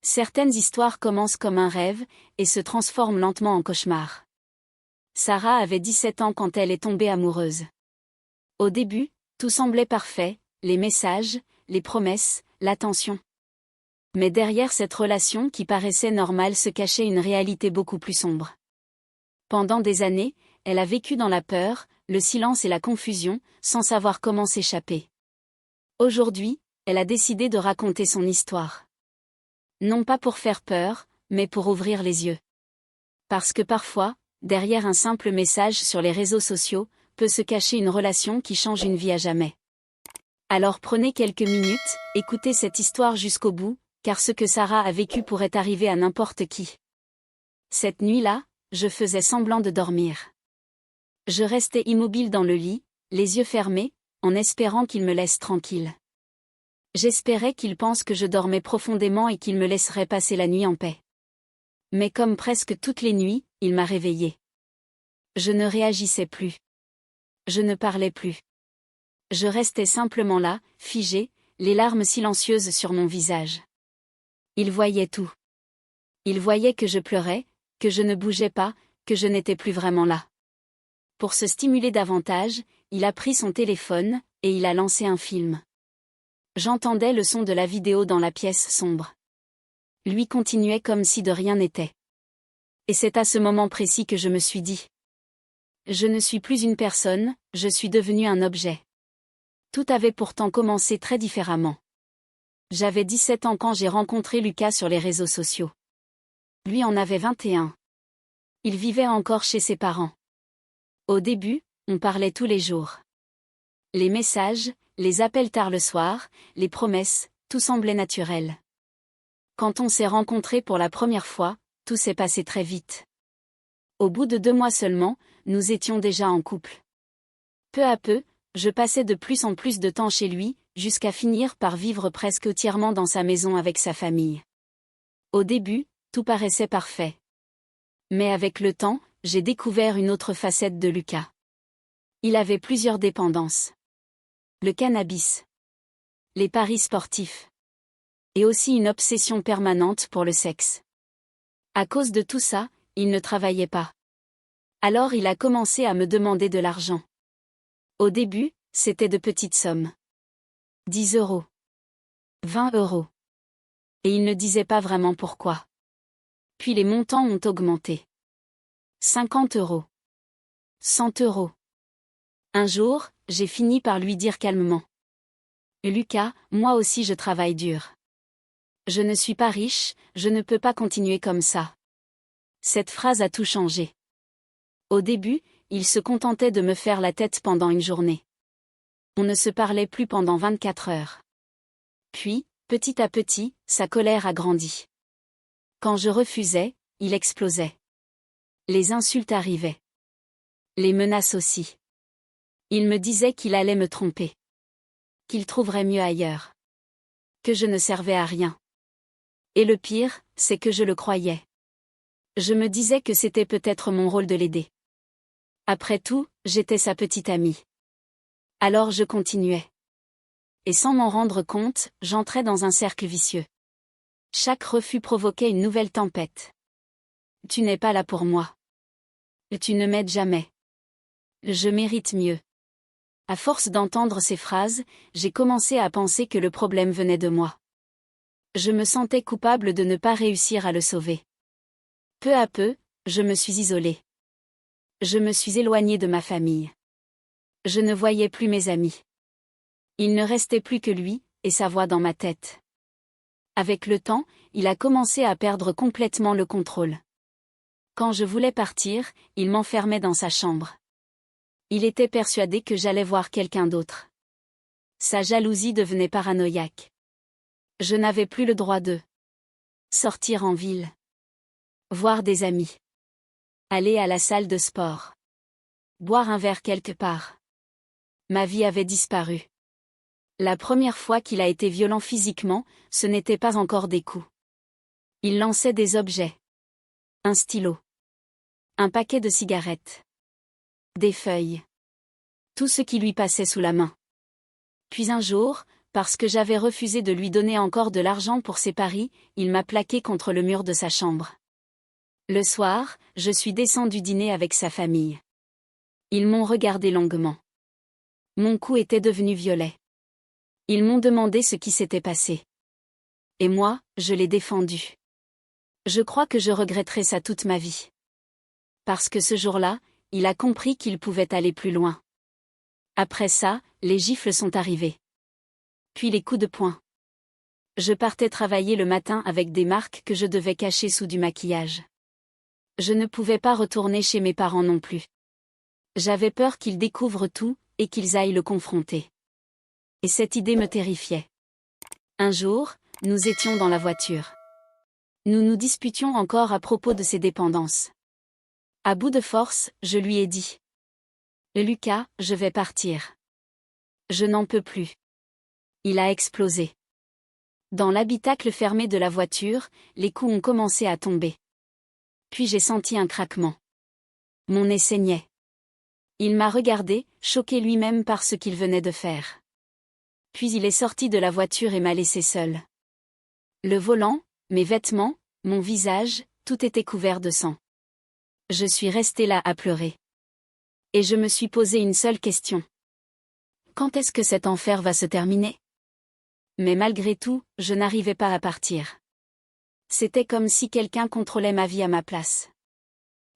Certaines histoires commencent comme un rêve, et se transforment lentement en cauchemar. Sarah avait 17 ans quand elle est tombée amoureuse. Au début, tout semblait parfait, les messages, les promesses, l'attention. Mais derrière cette relation qui paraissait normale se cachait une réalité beaucoup plus sombre. Pendant des années, elle a vécu dans la peur, le silence et la confusion, sans savoir comment s'échapper. Aujourd'hui, elle a décidé de raconter son histoire. Non pas pour faire peur, mais pour ouvrir les yeux. Parce que parfois, derrière un simple message sur les réseaux sociaux, peut se cacher une relation qui change une vie à jamais. Alors prenez quelques minutes, écoutez cette histoire jusqu'au bout, car ce que Sarah a vécu pourrait arriver à n'importe qui. Cette nuit-là, je faisais semblant de dormir. Je restais immobile dans le lit, les yeux fermés, en espérant qu'il me laisse tranquille. J'espérais qu'il pense que je dormais profondément et qu'il me laisserait passer la nuit en paix. Mais comme presque toutes les nuits, il m'a réveillée. Je ne réagissais plus. Je ne parlais plus. Je restais simplement là, figée, les larmes silencieuses sur mon visage. Il voyait tout. Il voyait que je pleurais, que je ne bougeais pas, que je n'étais plus vraiment là. Pour se stimuler davantage, il a pris son téléphone, et il a lancé un film. J'entendais le son de la vidéo dans la pièce sombre. Lui continuait comme si de rien n'était. Et c'est à ce moment précis que je me suis dit. Je ne suis plus une personne, je suis devenue un objet. Tout avait pourtant commencé très différemment. J'avais 17 ans quand j'ai rencontré Lucas sur les réseaux sociaux. Lui en avait 21. Il vivait encore chez ses parents. Au début, on parlait tous les jours. Les messages, les appels tard le soir, les promesses, tout semblait naturel. Quand on s'est rencontrés pour la première fois, tout s'est passé très vite. Au bout de 2 mois seulement, nous étions déjà en couple. Peu à peu, je passais de plus en plus de temps chez lui, jusqu'à finir par vivre presque entièrement dans sa maison avec sa famille. Au début, tout paraissait parfait. Mais avec le temps, j'ai découvert une autre facette de Lucas. Il avait plusieurs dépendances. Le cannabis. Les paris sportifs. Et aussi une obsession permanente pour le sexe. À cause de tout ça, il ne travaillait pas. Alors il a commencé à me demander de l'argent. Au début, c'était de petites sommes. 10 €. 20 €. Et il ne disait pas vraiment pourquoi. Puis les montants ont augmenté. 50 €. 100 €. Un jour, j'ai fini par lui dire calmement. Lucas, moi aussi je travaille dur. Je ne suis pas riche, je ne peux pas continuer comme ça. Cette phrase a tout changé. Au début, il se contentait de me faire la tête pendant une journée. On ne se parlait plus pendant 24 heures. Puis, petit à petit, sa colère a grandi. Quand je refusais, il explosait. Les insultes arrivaient. Les menaces aussi. Il me disait qu'il allait me tromper. Qu'il trouverait mieux ailleurs. Que je ne servais à rien. Et le pire, c'est que je le croyais. Je me disais que c'était peut-être mon rôle de l'aider. Après tout, j'étais sa petite amie. Alors je continuais. Et sans m'en rendre compte, j'entrais dans un cercle vicieux. Chaque refus provoquait une nouvelle tempête. Tu n'es pas là pour moi. Tu ne m'aides jamais. Je mérite mieux. À force d'entendre ces phrases, j'ai commencé à penser que le problème venait de moi. Je me sentais coupable de ne pas réussir à le sauver. Peu à peu, je me suis isolée. Je me suis éloignée de ma famille. Je ne voyais plus mes amis. Il ne restait plus que lui, et sa voix dans ma tête. Avec le temps, il a commencé à perdre complètement le contrôle. Quand je voulais partir, il m'enfermait dans sa chambre. Il était persuadé que j'allais voir quelqu'un d'autre. Sa jalousie devenait paranoïaque. Je n'avais plus le droit de sortir en ville. Voir des amis. Aller à la salle de sport. Boire un verre quelque part. Ma vie avait disparu. La première fois qu'il a été violent physiquement, ce n'était pas encore des coups. Il lançait des objets. Un stylo. Un paquet de cigarettes. Des feuilles. Tout ce qui lui passait sous la main. Puis un jour, Parce que j'avais refusé de lui donner encore de l'argent pour ses paris, il m'a plaqué contre le mur de sa chambre. Le soir, je suis descendu dîner avec sa famille. Ils m'ont regardé longuement. Mon cou était devenu violet. Ils m'ont demandé ce qui s'était passé. Et moi, je l'ai défendu. Je crois que je regretterai ça toute ma vie. Parce que ce jour-là, il a compris qu'il pouvait aller plus loin. Après ça, les gifles sont arrivées. Puis les coups de poing. Je partais travailler le matin avec des marques que je devais cacher sous du maquillage. Je ne pouvais pas retourner chez mes parents non plus. J'avais peur qu'ils découvrent tout, et qu'ils aillent le confronter. Et cette idée me terrifiait. Un jour, nous étions dans la voiture. Nous nous disputions encore à propos de ses dépendances. À bout de force, je lui ai dit. Lucas, je vais partir. Je n'en peux plus. Il a explosé. Dans l'habitacle fermé de la voiture, les coups ont commencé à tomber. Puis j'ai senti un craquement. Mon nez saignait. Il m'a regardé, choqué lui-même par ce qu'il venait de faire. Puis il est sorti de la voiture et m'a laissé seul. Le volant, mes vêtements, mon visage, tout était couvert de sang. Je suis resté là à pleurer. Et je me suis posé une seule question. Quand est-ce que cet enfer va se terminer ? Mais malgré tout, je n'arrivais pas à partir. C'était comme si quelqu'un contrôlait ma vie à ma place.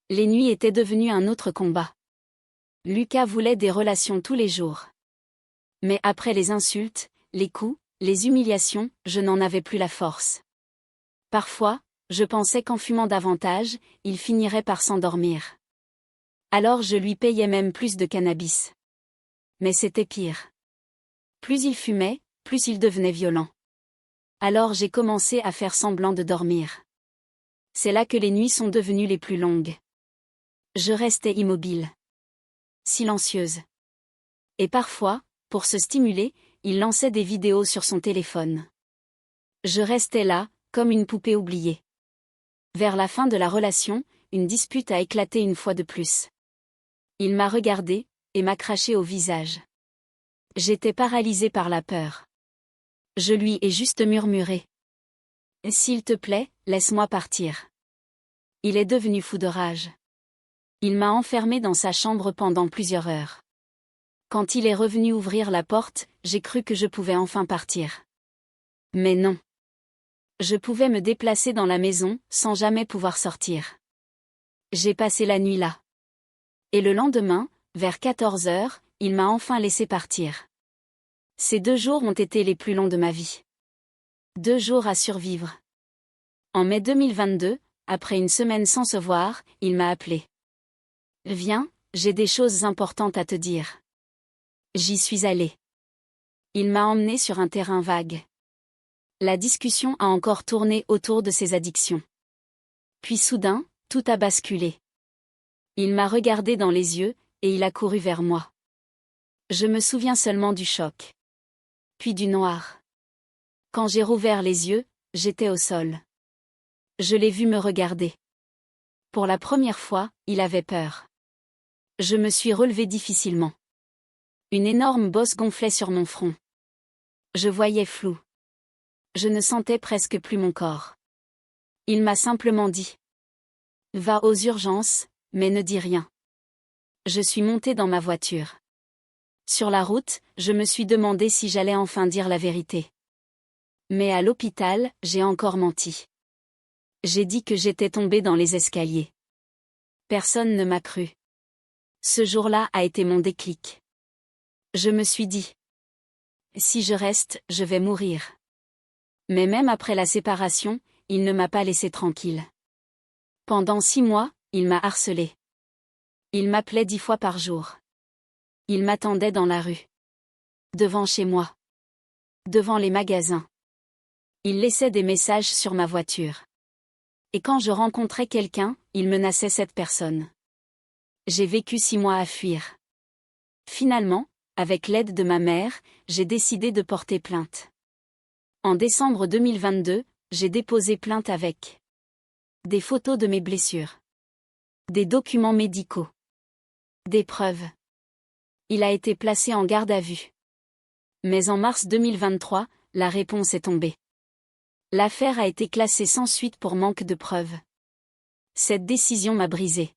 Les nuits étaient devenues un autre combat. Lucas voulait des relations tous les jours. Mais après les insultes, les coups, les humiliations, je n'en avais plus la force. Parfois, je pensais qu'en fumant davantage, il finirait par s'endormir. Alors je lui payais même plus de cannabis. Mais c'était pire. Plus il fumait, plus il devenait violent. Alors j'ai commencé à faire semblant de dormir. C'est là que les nuits sont devenues les plus longues. Je restais immobile. Silencieuse. Et parfois, pour se stimuler, il lançait des vidéos sur son téléphone. Je restais là, comme une poupée oubliée. Vers la fin de la relation, une dispute a éclaté une fois de plus. Il m'a regardé, et m'a craché au visage. J'étais paralysée par la peur. Je lui ai juste murmuré. « S'il te plaît, laisse-moi partir. » Il est devenu fou de rage. Il m'a enfermée dans sa chambre pendant plusieurs heures. Quand il est revenu ouvrir la porte, j'ai cru que je pouvais enfin partir. Mais non. Je pouvais me déplacer dans la maison, sans jamais pouvoir sortir. J'ai passé la nuit là. Et le lendemain, vers 14 heures, il m'a enfin laissé partir. Ces 2 jours ont été les plus longs de ma vie. 2 jours à survivre. En mai 2022, après une semaine sans se voir, il m'a appelé. « Viens, j'ai des choses importantes à te dire. » J'y suis allée. Il m'a emmenée sur un terrain vague. La discussion a encore tourné autour de ses addictions. Puis soudain, tout a basculé. Il m'a regardé dans les yeux, et il a couru vers moi. Je me souviens seulement du choc. Puis du noir. Quand j'ai rouvert les yeux, j'étais au sol. Je l'ai vu me regarder. Pour la première fois, il avait peur. Je me suis relevée difficilement. Une énorme bosse gonflait sur mon front. Je voyais flou. Je ne sentais presque plus mon corps. Il m'a simplement dit. « Va aux urgences, mais ne dis rien. » Je suis montée dans ma voiture. Sur la route, je me suis demandé si j'allais enfin dire la vérité. Mais à l'hôpital, j'ai encore menti. J'ai dit que j'étais tombée dans les escaliers. Personne ne m'a cru. Ce jour-là a été mon déclic. Je me suis dit. Si je reste, je vais mourir. Mais même après la séparation, il ne m'a pas laissé tranquille. Pendant 6 mois, il m'a harcelée. Il m'appelait 10 fois par jour. Il m'attendait dans la rue. Devant chez moi. Devant les magasins. Il laissait des messages sur ma voiture. Et quand je rencontrais quelqu'un, il menaçait cette personne. J'ai vécu 6 mois à fuir. Finalement, avec l'aide de ma mère, j'ai décidé de porter plainte. En décembre 2022, j'ai déposé plainte avec des photos de mes blessures, des documents médicaux, des preuves. Il a été placé en garde à vue. Mais en mars 2023, la réponse est tombée. L'affaire a été classée sans suite pour manque de preuves. Cette décision m'a brisée.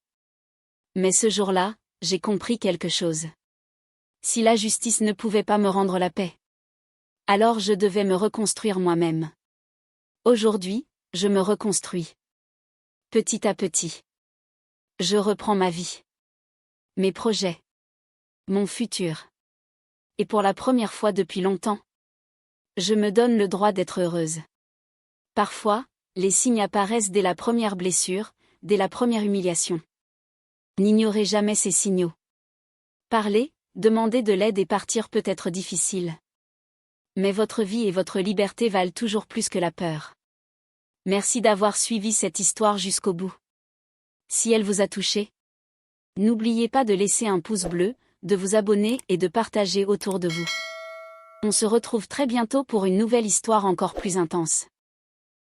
Mais ce jour-là, j'ai compris quelque chose. Si la justice ne pouvait pas me rendre la paix, alors je devais me reconstruire moi-même. Aujourd'hui, je me reconstruis. Petit à petit. Je reprends ma vie. Mes projets. Mon futur. Et pour la première fois depuis longtemps, je me donne le droit d'être heureuse. Parfois, les signes apparaissent dès la première blessure, dès la première humiliation. N'ignorez jamais ces signaux. Parler, demander de l'aide et partir peut être difficile. Mais votre vie et votre liberté valent toujours plus que la peur. Merci d'avoir suivi cette histoire jusqu'au bout. Si elle vous a touché, n'oubliez pas de laisser un pouce bleu, de vous abonner et de partager autour de vous. On se retrouve très bientôt pour une nouvelle histoire encore plus intense.